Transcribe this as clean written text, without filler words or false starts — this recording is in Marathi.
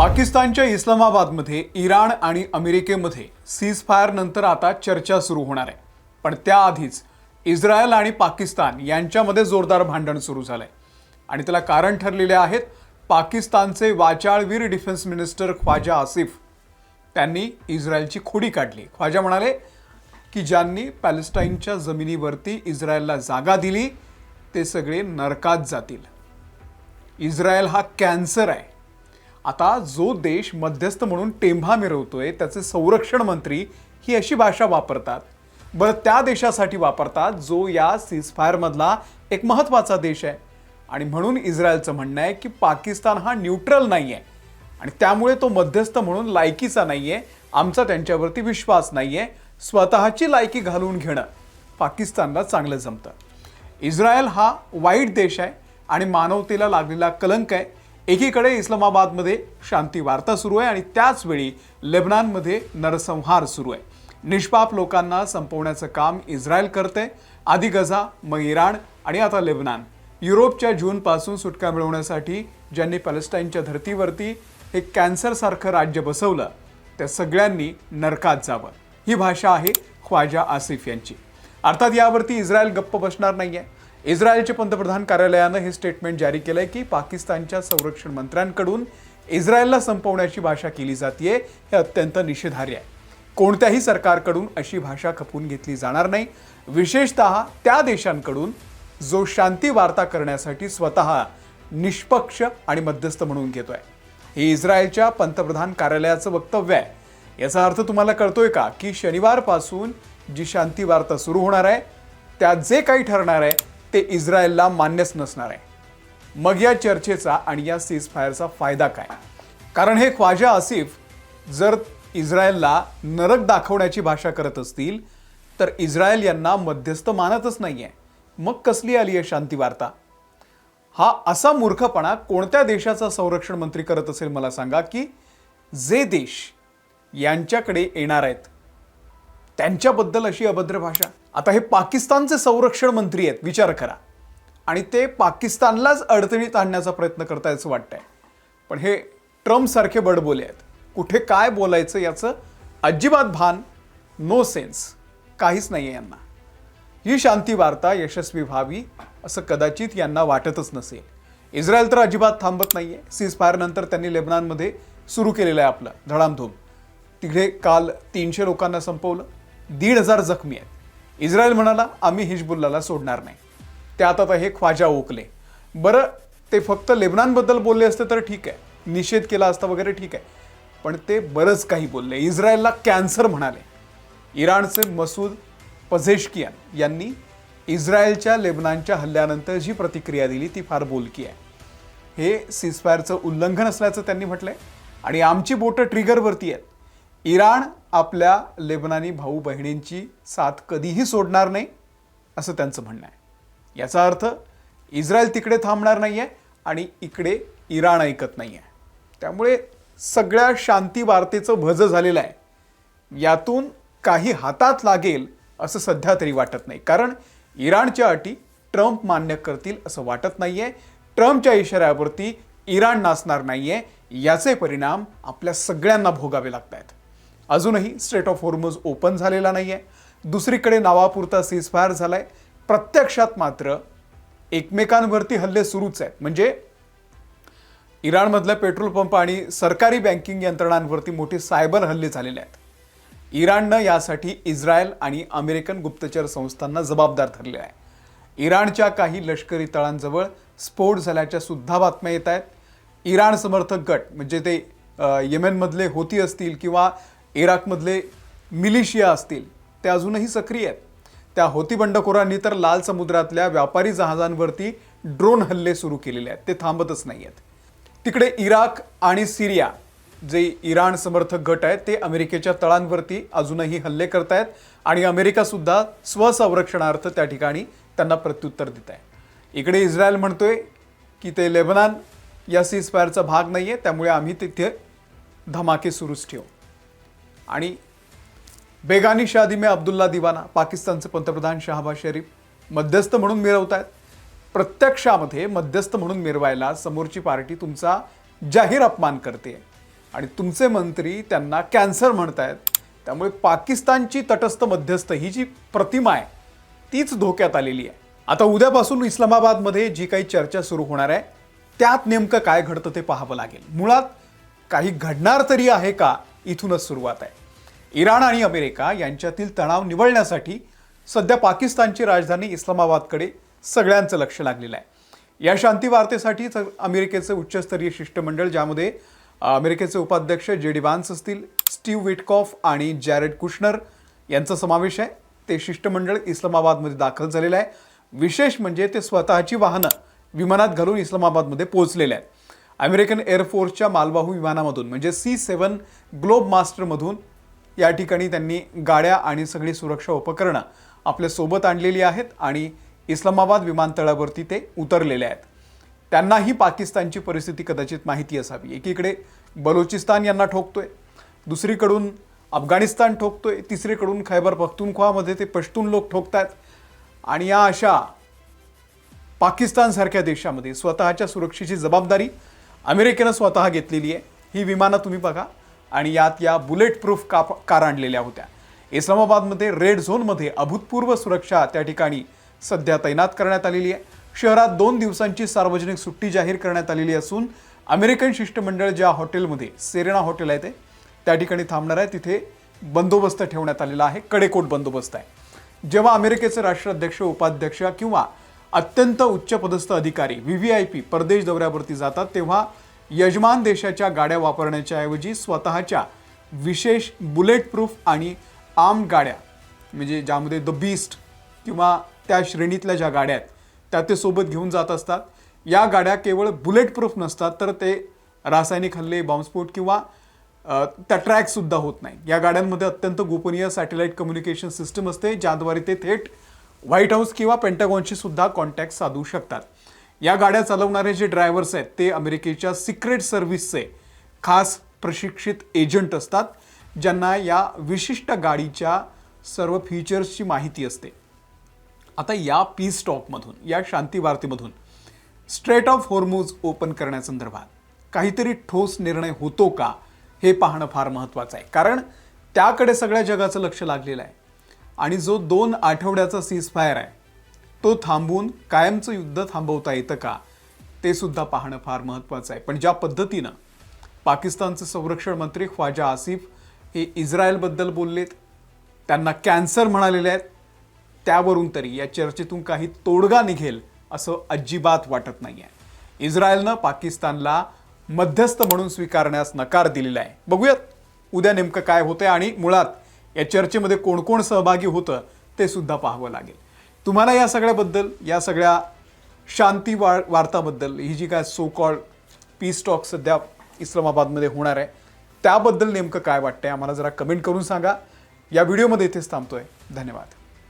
पाकिस्तानच्या इस्लामाबादमध्ये इराण आणि अमेरिकेमध्ये सीजफायर नंतर आता चर्चा सुरू होणार आहे। पण त्याआधीच इस्रायल आणि पाकिस्तान यांच्यामध्ये जोरदार भांडण सुरू झालंय आणि त्याला कारण ठरलेले आहेत पाकिस्तानचे वाचाळवीर डिफेन्स मिनिस्टर ख्वाजा आसिफ। त्यांनी इस्रायलची खोडी काढली। ख्वाजा म्हणाले की ज्यांनी पॅलेस्टाईनच्या जमिनीवरती इस्रायलला जागा दिली ते सगळे नरकात जातील। इस्रायल हा कॅन्सर आहे। आता जो देश मध्यस्थ म्हणून टेंभा मिरवतोय त्याचे संरक्षण मंत्री ही अशी भाषा वापरतात। बरं त्या देशासाठी वापरतात जो या सीजफायर मधला एक महत्त्वाचा देश आहे आणि म्हणून इस्रायलचं म्हणणं आहे की पाकिस्तान हा न्यूट्रल नाहीये आणि त्यामुळे तो मध्यस्थ म्हणून लायकीचा नाहीये। आमचा त्यांच्यावरती विश्वास नाहीये। स्वतःची लायकी घालून घेणं पाकिस्तानला चांगलं जमतं। इस्रायल हा वाईट देश आहे आणि मानवतेला लागलेला कलंक आहे। एकीकडे इस्लामाबादमध्ये शांती वार्ता सुरू आहे आणि त्याच वेळी लेबनानमध्ये नरसंहार सुरू आहे। निष्पाप लोकांना संपवण्याचं काम इस्रायल करते। आधी गझा, मग इराण आणि आता लेबनान। युरोपच्या जूनपासून सुटका मिळवण्यासाठी ज्यांनी पॅलेस्टाईनच्या धर्तीवरती हे कॅन्सरसारखं राज्य बसवलं त्या सगळ्यांनी नरकात जावं, ही भाषा आहे ख्वाजा आसिफ यांची। अर्थात यावरती इस्रायल गप्प बसणार नाहीये। इस्रायलचे पंतप्रधान कार्यालयानं हे स्टेटमेंट जारी केलंय की पाकिस्तानच्या संरक्षण मंत्र्यांकडून इस्रायलला संपवण्याची भाषा केली जाते हे अत्यंत निषेधार्ह आहे। कोणत्याही सरकारकडून अशी भाषा खपवून घेतली जाणार नाही, विशेषतः त्या देशांकडून जो शांती वार्ता करण्यासाठी स्वतः निष्पक्ष आणि मध्यस्थ म्हणून घेतोय। हे इस्रायलच्या पंतप्रधान कार्यालयाचं वक्तव्य आहे। याचा अर्थ तुम्हाला कळतोय का की शनिवारपासून जी शांती वार्ता सुरू होणार आहे त्यात जे काही ठरणार आहे ते इस्रायलला मान्यच नसणार आहे। मग या चर्चेचा आणि या सीजफायरचा फायदा काय? कारण हे ख्वाजा आसिफ जर इस्रायलला नरक दाखवण्याची भाषा करत असतील तर इस्रायल यांना मध्यस्थ मानतच नाहीये। मग कसली आली आहे शांती वार्ता? हा असा मूर्खपणा कोणत्या देशाचा संरक्षण मंत्री करत असेल मला सांगा की जे देश यांच्याकडे येणार आहेत त्यांच्याबद्दल अशी अभद्र भाषा। आता हे पाकिस्तानचे संरक्षण मंत्री आहेत, विचार करा, आणि ते पाकिस्तानलाच अडचणीत आणण्याचा प्रयत्न करतायचं वाटतंय। पण हे ट्रम्प सारखे बडबोले आहेत, कुठे काय बोलायचं याचं अजिबात भान, नो सेन्स काहीच नाहीये यांना। ही शांती वार्ता यशस्वी व्हावी असं कदाचित यांना वाटतच नसेल। इस्रायल तर अजिबात थांबत नाहीये। सीजफायर नंतर त्यांनी लेबनानमध्ये सुरू केलेलं आहे आपलं धडामधूम। तिकडे काल 300 लोकांना संपवलं, 1,500 जखमी आहेत। इस्रायल म्हणाला आम्ही हिजबुल्लाला सोडणार नाही। त्यात आता हे ख्वाजा ओकले। बरं ते फक्त लेबनानबद्दल बोलले असते तर ठीक आहे, निषेध केला असता वगैरे ठीक आहे, पण ते बरंच काही बोलले। इस्रायलला कॅन्सर म्हणाले। इराणचे मसूद पझेशकियान यांनी इस्रायलच्या लेबनानच्या हल्ल्यानंतर जी प्रतिक्रिया दिली ती फार बोलकी आहे। हे सीजफायरचं उल्लंघन असल्याचं त्यांनी म्हटलंय आणि आमची बोटं ट्रिगरवरती आहेत। इराण आपल्या लेबनानी भाऊ बहिणींची साथ कधीही सोडणार नाही असं त्यांचं म्हणणं आहे। याचा अर्थ इस्रायल तिकडे थांबणार नाहीये आणि इकडे इराण ऐकत नाहीये। त्यामुळे सगळ्या शांती वार्तेचं भज झालेलं आहे। यातून काही हातात लागेल असं सध्या तरी वाटत नाही, कारण इराणच्या अटी ट्रम्प मान्य करतील असं वाटत नाहीये। ट्रम्पच्या इशाऱ्यावरती इराण नाचणार नाहीये। याचे परिणाम आपल्या सगळ्यांना भोगावे लागतात। अजूनही स्ट्रेट ऑफ हॉर्मुझ ओपन झालेला नाहीये। दुसरीकडे नावापुरता सीजफायर झालाय, प्रत्यक्षात मात्र एकमेकांवरती हल्ले सुरूच आहेत। म्हणजे इराणमधल्या पेट्रोल पंप आणि सरकारी बँकिंग यंत्रणांवरती मोठे सायबर हल्ले झालेले आहेत। इराणनं यासाठी इस्रायल आणि अमेरिकन गुप्तचर संस्थांना जबाबदार धरले आहे। इराणच्या काही लष्करी तळांजवळ स्फोट झाल्याच्या सुद्धा बातम्या येत आहेत। इराण समर्थक गट म्हणजे ते येमेनमधले होती असतील किंवा इराकमधले मिलिशिया असतील ते अजूनही सक्रिय आहेत। त्या होती बंडखोरांनी तर लाल समुद्रातल्या व्यापारी जहाजांवरती ड्रोन हल्ले सुरू केलेले आहेत, ते थांबतच नाही आहेत। तिकडे इराक आणि सिरिया जे इराण समर्थक गट आहेत ते अमेरिकेच्या तळांवरती अजूनही हल्ले करतायत आणि अमेरिका सुद्धा स्वसंरक्षणार्थ त्या ठिकाणी त्यांना प्रत्युत्तर देत आहे। इकडे इस्रायल म्हणतोय की ते लेबनान या सीजफायरचा भाग नाहीये, त्यामुळे आम्ही तिथे धमाके सुरूच ठेवू। आणि बेगानी शादी में अब्दुल्ला दिवाना पाकिस्तानचे पंतप्रधान शहबाज शरीफ मध्यस्थ म्हणून मिरवतायत। प्रत्यक्षामध्ये मध्यस्थ म्हणून मिरवायला समोरची पार्टी तुमचा जाहीर अपमान करते। आणि तुमचे मंत्री त्यांना कॅन्सर म्हणतायत. त्यामुळे पाकिस्तानची तटस्थ मध्यस्थ ही जी प्रतिमा आहे तीच धोक्यात आलेली आहे. आता उद्यापासून इस्लामाबादमध्ये जी काही चर्चा सुरू होणार आहे त्यात नेमकं काय घडतं ते पाहावं लागेल. मुळात काही घडणार तरी आहे का, इथूनच सुरुवात आहे. इराण आणि अमेरिका यांच्यातील तणाव निवळण्यासाठी सध्या पाकिस्तानची राजधानी इस्लामाबादकडे सगळ्यांचं लक्ष लागलेलं आहे. या शांती वार्तेसाठी अमेरिकेचं उच्चस्तरीय शिष्टमंडळ, ज्यामध्ये अमेरिकेचे उपाध्यक्ष JD व्हान्स असतील, स्टीव्ह विटकॉफ आणि जॅरेड कुशनर यांचा समावेश आहे. ते शिष्टमंडळ इस्लामाबादमध्ये दाखल झालेलं आहे. विशेष म्हणजे ते स्वतःची वाहनं विमानात घालून इस्लामाबादमध्ये पोहोचलेले आहेत. अमेरिकन एअरफोर्सच्या मालवाहू विमानामधून म्हणजे C-7 ग्लोब मास्टरमधून या ठिकाणी त्यांनी गाड्या आणि सगळी सुरक्षा उपकरणं आपल्या सोबत आणलेली आहेत आणि इस्लामाबाद विमानतळावरती ते उतरलेले आहेत. त्यांनाही पाकिस्तानची परिस्थिती कदाचित माहिती असावी. एकीकडे बलोचिस्तान यांना ठोकतोय, दुसरीकडून अफगाणिस्तान ठोकतोय, तिसरीकडून खैबर पख्तूनख्वामध्ये ते पश्तून लोक ठोकतात. आणि या अशा पाकिस्तानसारख्या देशामध्ये स्वतःच्या सुरक्षेची जबाबदारी अमेरिकेनं स्वतः घेतलेली आहे. ही विमानं तुम्ही बघा आणि यात या बुलेट प्रूफ कार आणलेल्या होत्या. इस्लामाबादमध्ये रेड झोनमध्ये अभूतपूर्व सुरक्षा त्या ठिकाणी सध्या तैनात करण्यात आलेली आहे. शहरात 2 दिवसांची सार्वजनिक सुट्टी जाहीर करण्यात आलेली असून अमेरिकन शिष्टमंडळ ज्या हॉटेलमध्ये सेरेना हॉटेल आहे ते त्या ठिकाणी थांबणार आहे, तिथे बंदोबस्त ठेवण्यात आलेला आहे. कडेकोट बंदोबस्त आहे. जेव्हा अमेरिकेचे राष्ट्राध्यक्ष, उपाध्यक्ष किंवा अत्यंत उच्चपदस्थ अधिकारी VVIP परदेश दौऱ्यावरती जातात तेव्हा यजमान देशाच्या गाड्या वापरण्याच्या ऐवजी स्वतःच्या विशेष बुलेट प्रूफ आणि आर्म गाड्या, म्हणजे ज्यामध्ये द बीस्ट किंवा त्या श्रेणीतल्या ज्या गाड्या आहेत त्या ते सोबत घेऊन जात असतात. या गाड्या केवळ बुलेट प्रूफ नसतात तर ते रासायनिक हल्ले, बॉम्बस्फोट किंवा त्या ट्रॅकसुद्धा होत नाही. या गाड्यांमध्ये अत्यंत गोपनीय सॅटेलाइट कम्युनिकेशन सिस्टम असते, ज्याद्वारे ते थेट व्हाईट हाऊस किंवा पेंटागॉनशी सुद्धा कॉन्टॅक्ट साधू शकतात. या गाड्या चालवणारे जे ड्रायव्हर्स आहेत ते अमेरिकेच्या सिक्रेट सर्व्हिसचे खास प्रशिक्षित एजंट असतात, ज्यांना या विशिष्ट गाडीच्या सर्व फीचर्सची माहिती असते. आता या पीस टॉकमधून, या शांती वार्तेमधून स्ट्रेट ऑफ हॉर्मुझ ओपन करण्यासंदर्भात काहीतरी ठोस निर्णय होतो का हे पाहणं फार महत्त्वाचं आहे. कारण त्याकडे सगळ्या जगाचं लक्ष लागलेलं आहे. आणि जो 2 आठवड्याचा सीजफायर आहे तो थांबवून कायमचं युद्ध थांबवता येतं का ते सुद्धा पाहणं फार महत्त्वाचं आहे. पण ज्या पद्धतीनं पाकिस्तानचे संरक्षण मंत्री ख्वाजा आसिफ हे इस्रायलबद्दल बोललेत, त्यांना कॅन्सर म्हणालेले आहेत, त्यावरून तरी या चर्चेतून काही तोडगा निघेल असं अजिबात वाटत नाही आहे. इस्रायलनं पाकिस्तानला मध्यस्थ म्हणून स्वीकारण्यास नकार दिलेला आहे. बघूयात उद्या नेमकं काय होतंय आणि मुळात या चर्चेमध्ये कोण कोण सहभागी होतं ते सुद्धा पाहावं लागेल. तुम्हाला या सगळ्याबद्दल, या सगळ्या शांती वार्ताबद्दल, ही जी काय सो कॉल्ड पीस टॉक सध्या इस्लामाबादमध्ये होणार आहे त्याबद्दल नेमकं काय वाटतंय आम्हाला जरा कमेंट करून सांगा. या व्हिडिओमध्ये इथेच थांबतोय. धन्यवाद.